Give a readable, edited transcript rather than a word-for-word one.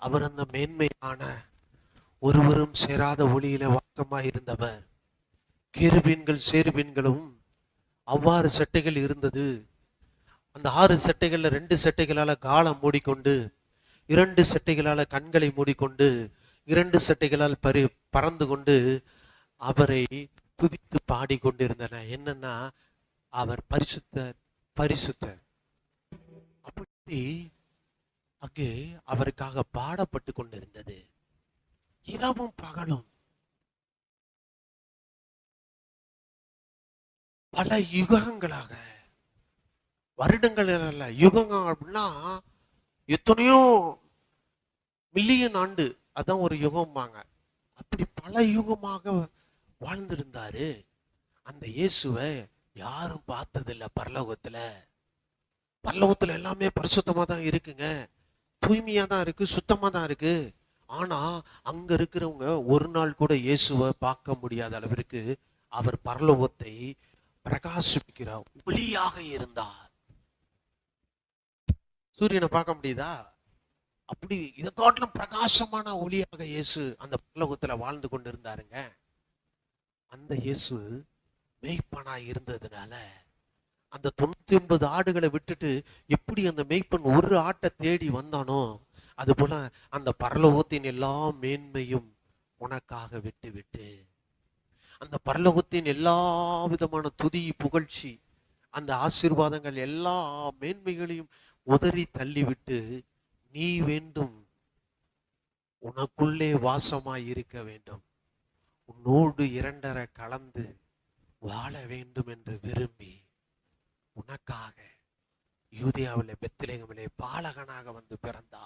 அவர் அந்த மேன்மையான ஒருவரும் சேராத ஒளியில வாசமாய் இருந்தவர். கேருபீன்கள் சேருபீன்களும் அவ்வாறு செட்டைகள் இருந்தது. அந்த 6 செட்டைகள்ல 2 செட்டைகளால காலம் மூடிக்கொண்டு, 2 செட்டைகளால கண்களை மூடிக்கொண்டு, 2 செட்டைகளால் பறந்து கொண்டு அவரை துதித்து பாடிக்கொண்டிருந்தன. என்னன்னா, அவர் பரிசுத்தர் பரிசுத்தர். அப்படி அங்கே அவருக்காக பாடப்பட்டு கொண்டிருந்தது. இரவும் பகலும் பல யுகங்களாக, வருடங்கள் அல்ல, யுகங்கள் அப்படின்னா எத்தனையோ மில்லியன் ஆண்டு, அதான் ஒரு யுகம்பாங்க. அப்படி பல யுகமாக வாழ்ந்திருந்தாரு. அந்த இயேசுவை யாரும் பார்த்ததில்லை. பரலோகத்துல பரலோகத்துல எல்லாமே பரிசுத்தமா தான் இருக்குங்க, தூய்மையா தான் இருக்கு, சுத்தமா தான் இருக்கு. ஆனா அங்க இருக்கிறவங்க ஒரு நாள் கூட இயேசுவை பார்க்க முடியாத அளவிற்கு அவர் பரலோகத்தை பிரகாசிக்கிற ஒளியாக இருந்தார். சூரியனை பார்க்க முடியுதா? அப்படி இதை காட்டிலும் பிரகாசமான ஒளியாக இயேசு அந்த பரலோகத்துல வாழ்ந்து கொண்டு இருந்தாருங்க. அந்த இயேசு மெய்ப்பனா இருந்ததுனால அந்த 99 ஆடுகளை விட்டுட்டு எப்படி அந்த மெய்ப்பன் ஒரு ஆட்டை தேடி வந்தானோ, அது போல அந்த பரலோகத்தின் எல்லா மேன்மையும் உனக்காக விட்டு விட்டு, அந்த பரலோகத்தின் எல்லா விதமான துதி புகழ்ச்சி, அந்த ஆசீர்வாதங்கள் எல்லா மேன்மைகளையும் உதறி தள்ளிவிட்டு, நீ வேண்டும், உனக்குள்ளே வாசமாய் இருக்க வேண்டும், உன்னோடு இரண்டரை கலந்து வாழ வேண்டும் என்று விரும்பி உனக்காக யூதேயாவிலே பெத்லெகேமிலே பாலகனாக வந்து பிறந்தார்.